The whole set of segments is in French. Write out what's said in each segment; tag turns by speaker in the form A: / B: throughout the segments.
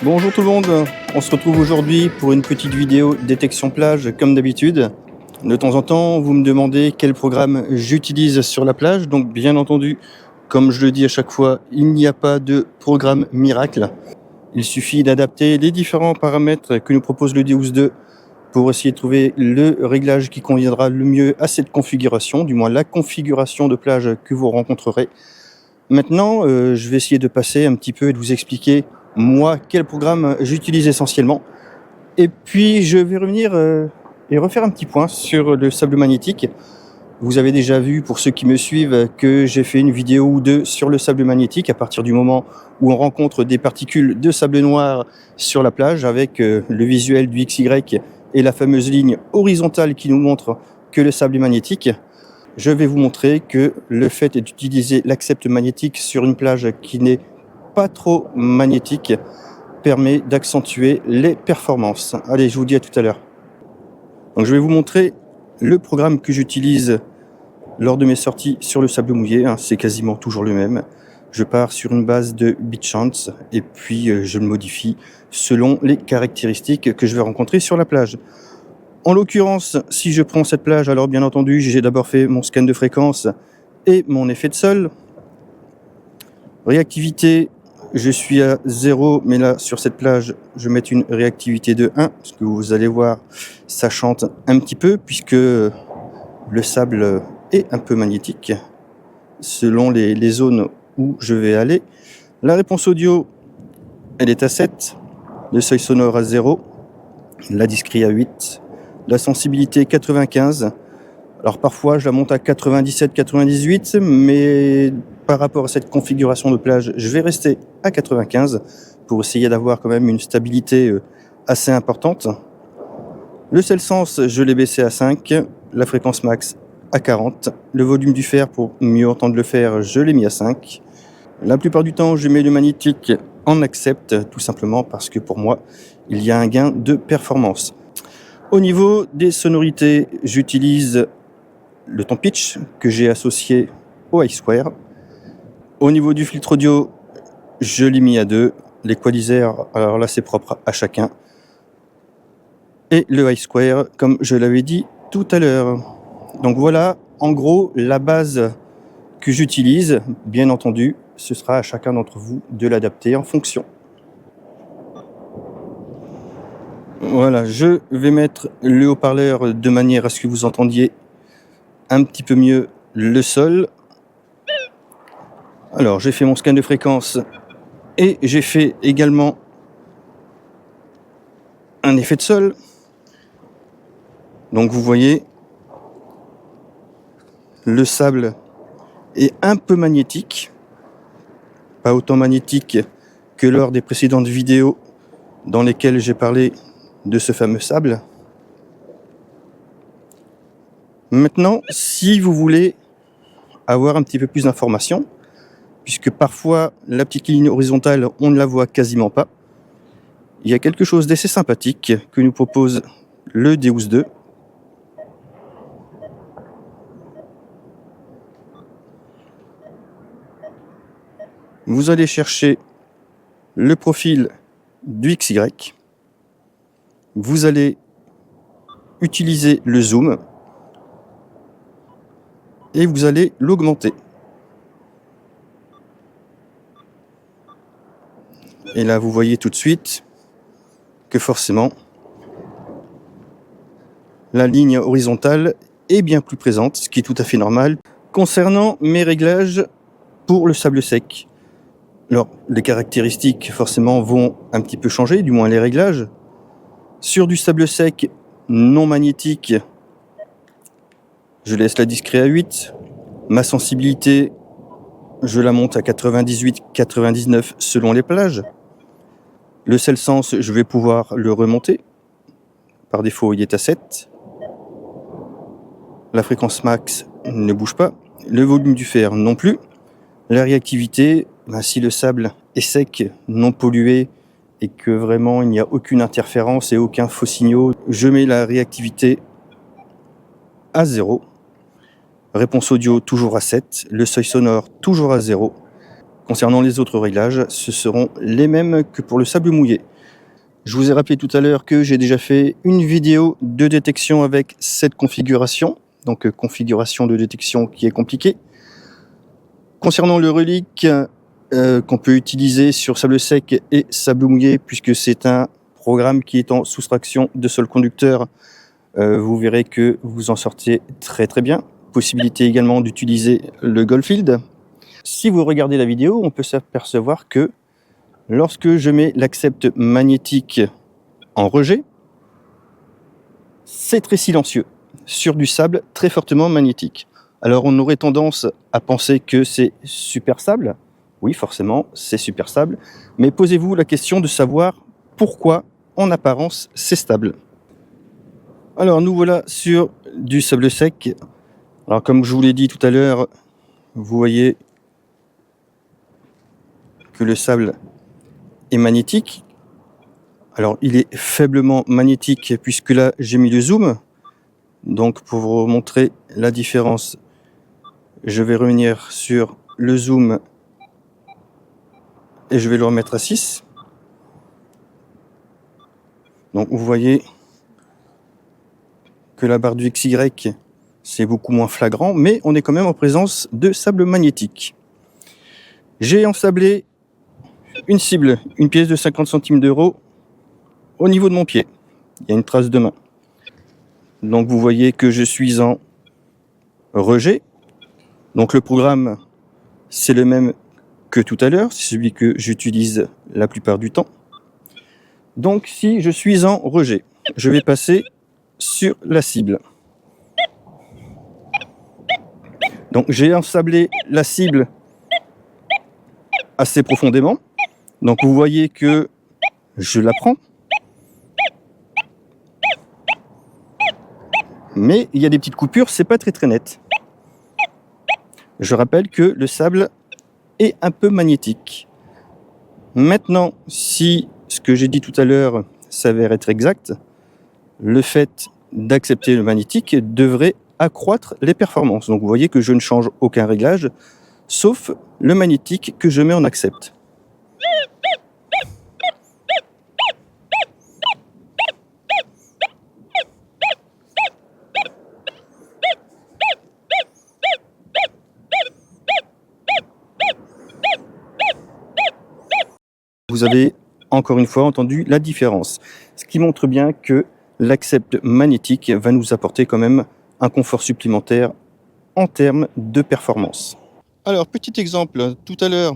A: Bonjour tout le monde, on se retrouve aujourd'hui pour une petite vidéo détection plage comme d'habitude. De temps en temps, vous me demandez quel programme j'utilise sur la plage, donc bien entendu, comme je le dis à chaque fois, il n'y a pas de programme miracle. Il suffit d'adapter les différents paramètres que nous propose le Deus2 pour essayer de trouver le réglage qui conviendra le mieux à cette configuration, du moins la configuration de plage que vous rencontrerez. Maintenant, je vais essayer de passer un petit peu et de vous expliquer moi quel programme j'utilise essentiellement. Et puis je vais revenir et refaire un petit point sur le sable magnétique. Vous avez déjà vu, pour ceux qui me suivent, que j'ai fait une vidéo ou deux sur le sable magnétique à partir du moment où on rencontre des particules de sable noir sur la plage avec le visuel du XY et la fameuse ligne horizontale qui nous montre que le sable est magnétique. Je vais vous montrer que le fait d'utiliser l'accept magnétique sur une plage qui n'est pas trop magnétique permet d'accentuer les performances. Allez, je vous dis à tout à l'heure. Donc je vais vous montrer le programme que j'utilise lors de mes sorties sur le sable mouillé. C'est quasiment toujours le même. Je pars sur une base de BitChance et puis je le modifie selon les caractéristiques que je vais rencontrer sur la plage. En l'occurrence, si je prends cette plage, alors bien entendu, j'ai d'abord fait mon scan de fréquence et mon effet de sol. Réactivité, je suis à 0, mais là, sur cette plage, je vais mettre une réactivité de 1, parce que vous allez voir, ça chante un petit peu, puisque le sable est un peu magnétique, selon les zones où je vais aller. La réponse audio, elle est à 7, le seuil sonore à 0, la discrete à 8, la sensibilité 95. Alors parfois je la monte à 97-98, mais par rapport à cette configuration de plage, je vais rester à 95 pour essayer d'avoir quand même une stabilité assez importante. Le sel sens, je l'ai baissé à 5, la fréquence max à 40, le volume du fer, pour mieux entendre le fer, je l'ai mis à 5. La plupart du temps, je mets le magnétique en accept, tout simplement parce que pour moi, il y a un gain de performance. Au niveau des sonorités, j'utilise le ton pitch que j'ai associé au I-Square. Au niveau du filtre audio, je l'ai mis à 2. L'équaliseur, alors là c'est propre à chacun. Et le I-Square, comme je l'avais dit tout à l'heure. Donc voilà, en gros, la base que j'utilise. Bien entendu, ce sera à chacun d'entre vous de l'adapter en fonction. Voilà, je vais mettre le haut-parleur de manière à ce que vous entendiez un petit peu mieux le sol. Alors, j'ai fait mon scan de fréquence et j'ai fait également un effet de sol. Donc, vous voyez, le sable est un peu magnétique, pas autant magnétique que lors des précédentes vidéos dans lesquelles j'ai parlé de ce fameux sable. Maintenant, si vous voulez avoir un petit peu plus d'informations, puisque parfois la petite ligne horizontale, on ne la voit quasiment pas, il y a quelque chose d'assez sympathique que nous propose le Deus2. Vous allez chercher le profil du XY. Vous allez utiliser le zoom et vous allez l'augmenter. Et là, vous voyez tout de suite que forcément, la ligne horizontale est bien plus présente, ce qui est tout à fait normal. Concernant mes réglages pour le sable sec, alors les caractéristiques forcément vont un petit peu changer, du moins les réglages. Sur du sable sec non magnétique, je laisse la discrete à 8. Ma sensibilité, je la monte à 98-99 selon les plages. Le sel sens, je vais pouvoir le remonter. Par défaut, il est à 7. La fréquence max ne bouge pas. Le volume du fer non plus. La réactivité, si le sable est sec, non pollué, et que vraiment il n'y a aucune interférence et aucun faux signaux, je mets la réactivité à 0. Réponse audio toujours à 7. Le seuil sonore toujours à 0. Concernant les autres réglages, ce seront les mêmes que pour le sable mouillé. Je vous ai rappelé tout à l'heure que j'ai déjà fait une vidéo de détection avec cette configuration, donc configuration de détection qui est compliquée. Concernant le relique qu'on peut utiliser sur sable sec et sable mouillé, puisque c'est un programme qui est en soustraction de sol conducteur, vous verrez que vous en sortez très très bien. Possibilité également d'utiliser le Goldfield. Si vous regardez la vidéo, on peut s'apercevoir que lorsque je mets l'accept magnétique en rejet, c'est très silencieux sur du sable très fortement magnétique. Alors on aurait tendance à penser que c'est super sable. Oui, forcément, c'est super sable. Mais posez-vous la question de savoir pourquoi, en apparence, c'est stable. Alors nous voilà sur du sable sec. Alors comme je vous l'ai dit tout à l'heure, vous voyez que le sable est magnétique. Alors il est faiblement magnétique puisque là j'ai mis le zoom. Donc pour vous montrer la différence, je vais revenir sur le zoom et je vais le remettre à 6. Donc vous voyez que la barre du XY c'est beaucoup moins flagrant, mais on est quand même en présence de sable magnétique. J'ai ensablé une cible, une pièce de 50 centimes d'euros au niveau de mon pied. Il y a une trace de main. Donc vous voyez que je suis en rejet. Donc le programme, c'est le même que tout à l'heure, c'est celui que j'utilise la plupart du temps. Donc si je suis en rejet, je vais passer sur la cible. Donc j'ai ensablé la cible assez profondément. Donc vous voyez que je la prends. Mais il y a des petites coupures, c'est pas très net. Je rappelle que le sable est un peu magnétique. Maintenant, si ce que j'ai dit tout à l'heure s'avère être exact, le fait d'accepter le magnétique devrait accroître les performances. Donc vous voyez que je ne change aucun réglage, sauf le magnétique que je mets en accept. Vous avez encore une fois entendu la différence, ce qui montre bien que l'accept magnétique va nous apporter quand même un confort supplémentaire en termes de performance. Alors, petit exemple, tout à l'heure,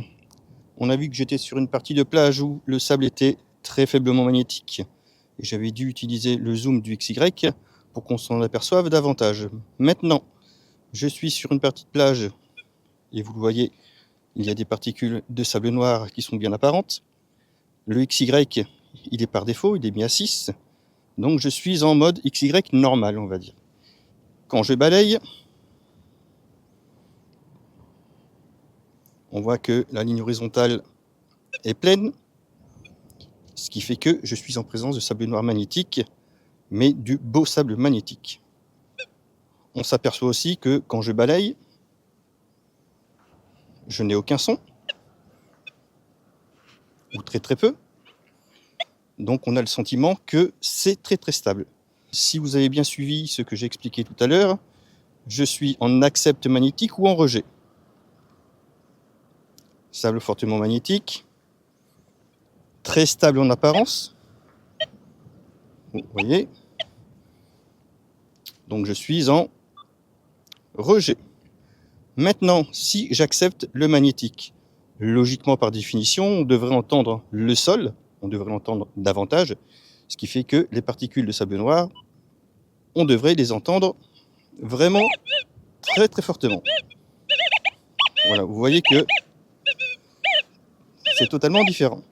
A: on a vu que j'étais sur une partie de plage où le sable était très faiblement magnétique. Et j'avais dû utiliser le zoom du XY pour qu'on s'en aperçoive davantage. Maintenant, je suis sur une partie de plage et vous le voyez, il y a des particules de sable noir qui sont bien apparentes. Le XY, il est par défaut, il est mis à 6. Donc je suis en mode XY normal, on va dire. Quand je balaye, on voit que la ligne horizontale est pleine, ce qui fait que je suis en présence de sable noir magnétique, mais du beau sable magnétique. On s'aperçoit aussi que quand je balaye, je n'ai aucun son, ou très peu. Donc on a le sentiment que c'est très stable. Si vous avez bien suivi ce que j'ai expliqué tout à l'heure, je suis en accept magnétique ou en rejet. Sable fortement magnétique, très stable en apparence. Vous voyez. Donc je suis en rejet. Maintenant, si j'accepte le magnétique, logiquement par définition, on devrait entendre le sol, on devrait l'entendre davantage, ce qui fait que les particules de sable noir, on devrait les entendre vraiment très fortement. Voilà, vous voyez que c'est totalement différent.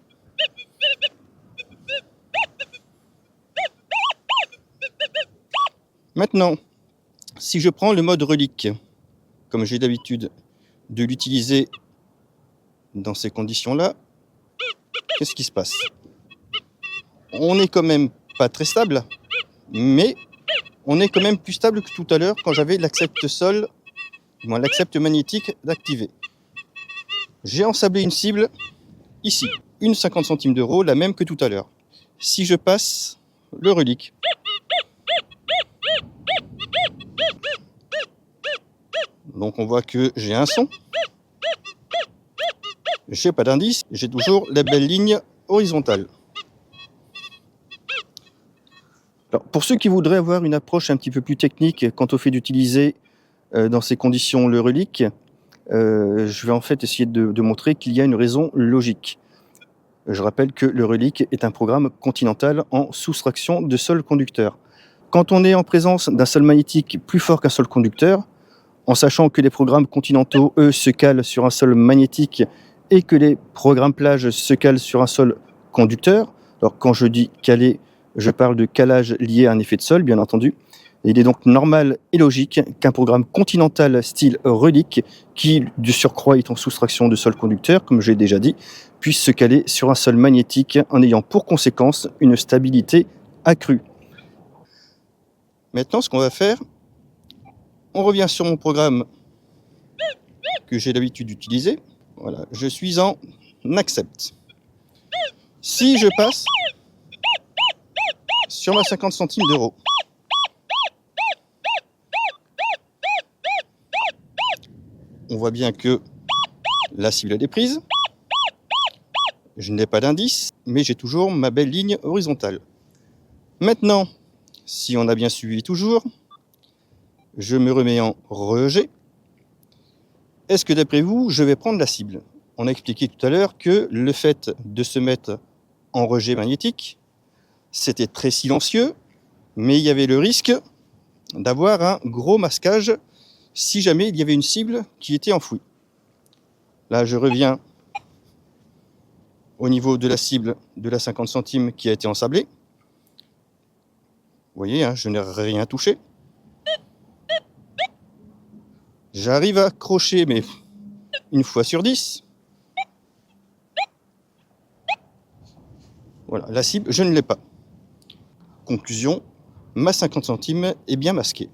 A: Maintenant, si je prends le mode relique, comme j'ai l'habitude de l'utiliser dans ces conditions-là, qu'est-ce qui se passe? On n'est quand même pas très stable, mais on est quand même plus stable que tout à l'heure quand j'avais l'accept sol, l'accept magnétique d'activer. J'ai ensablé une cible ici, une 50 centimes d'euros, la même que tout à l'heure. Si je passe le relique, donc on voit que j'ai un son, j'ai pas d'indice, j'ai toujours la belle ligne horizontale. Alors, pour ceux qui voudraient avoir une approche un petit peu plus technique quant au fait d'utiliser dans ces conditions le relique, je vais en fait essayer de montrer qu'il y a une raison logique. Je rappelle que le relique est un programme continental en soustraction de sol conducteur. Quand on est en présence d'un sol magnétique plus fort qu'un sol conducteur, en sachant que les programmes continentaux, eux, se calent sur un sol magnétique et que les programmes plages se calent sur un sol conducteur, alors quand je dis caler, je parle de calage lié à un effet de sol, bien entendu. Il est donc normal et logique qu'un programme continental style relique, qui du surcroît est en soustraction de sol conducteur, comme j'ai déjà dit, puisse se caler sur un sol magnétique en ayant pour conséquence une stabilité accrue. Maintenant, ce qu'on va faire, on revient sur mon programme que j'ai l'habitude d'utiliser. Voilà, je suis en accept. Si je passe sur ma 50 centimes d'euros, on voit bien que la cible est prise. Je n'ai pas d'indice, mais j'ai toujours ma belle ligne horizontale. Maintenant, si on a bien suivi toujours, je me remets en rejet. Est-ce que d'après vous, je vais prendre la cible? On a expliqué tout à l'heure que le fait de se mettre en rejet magnétique, c'était très silencieux, mais il y avait le risque d'avoir un gros masquage si jamais il y avait une cible qui était enfouie. Là, je reviens au niveau de la cible de la 50 centimes qui a été ensablée. Vous voyez, hein, je n'ai rien touché. J'arrive à accrocher, mais une fois sur 10. Voilà, la cible, je ne l'ai pas. Conclusion, ma 50 centimes est bien masquée.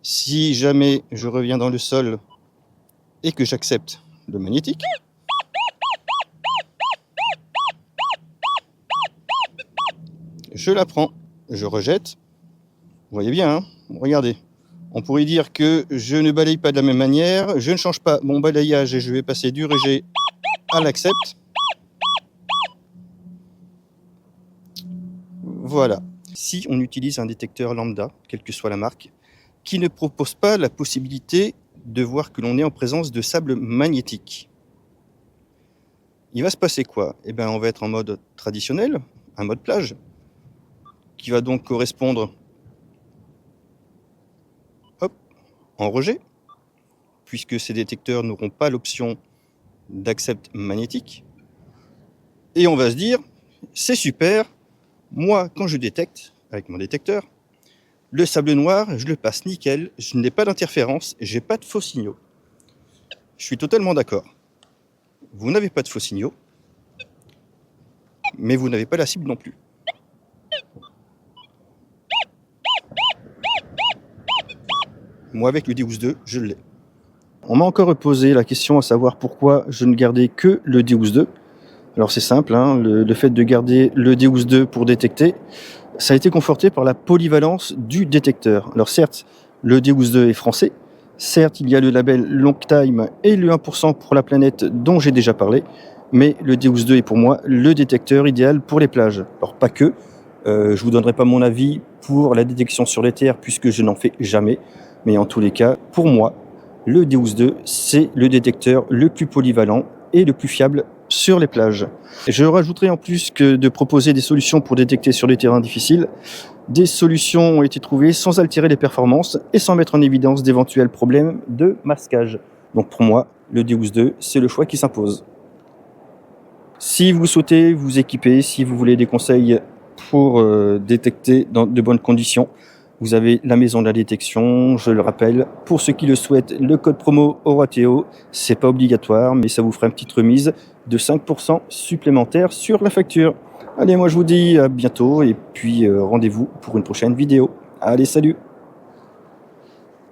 A: Si jamais je reviens dans le sol et que j'accepte le magnétique, je la prends, je rejette. Vous voyez bien, hein, regardez. On pourrait dire que je ne balaye pas de la même manière, je ne change pas mon balayage et je vais passer du rejet à l'accept. Voilà. Si on utilise un détecteur lambda, quelle que soit la marque, qui ne propose pas la possibilité de voir que l'on est en présence de sable magnétique, il va se passer quoi? Eh bien, on va être en mode traditionnel, un mode plage, qui va donc correspondre en rejet, puisque ces détecteurs n'auront pas l'option d'accept magnétique. Et on va se dire, c'est super, moi, quand je détecte, avec mon détecteur, le sable noir, je le passe nickel, je n'ai pas d'interférence, j'ai pas de faux signaux. Je suis totalement d'accord. Vous n'avez pas de faux signaux, mais vous n'avez pas la cible non plus. Moi, avec le D12-2, je l'ai. On m'a encore posé la question à savoir pourquoi je ne gardais que le D12-2. Alors c'est simple, hein, le fait de garder le D12-2 pour détecter, ça a été conforté par la polyvalence du détecteur. Alors certes, le D12-2 est français, certes il y a le label Long Time et le 1% pour la planète dont j'ai déjà parlé, mais le D12-2 est pour moi le détecteur idéal pour les plages. Alors pas que, je vous donnerai pas mon avis pour la détection sur les terres puisque je n'en fais jamais, mais en tous les cas, pour moi, le D12-2 c'est le détecteur le plus polyvalent et le plus fiable sur les plages. Je rajouterai en plus que de proposer des solutions pour détecter sur les terrains difficiles, des solutions ont été trouvées sans altérer les performances et sans mettre en évidence d'éventuels problèmes de masquage. Donc pour moi, le D12-2, c'est le choix qui s'impose. Si vous souhaitez vous équiper, si vous voulez des conseils pour détecter dans de bonnes conditions, vous avez la maison de la détection, je le rappelle. Pour ceux qui le souhaitent, le code promo Orateo, c'est pas obligatoire, mais ça vous fera une petite remise de 5% supplémentaire sur la facture. Allez, moi je vous dis à bientôt et puis rendez-vous pour une prochaine vidéo. Allez, salut!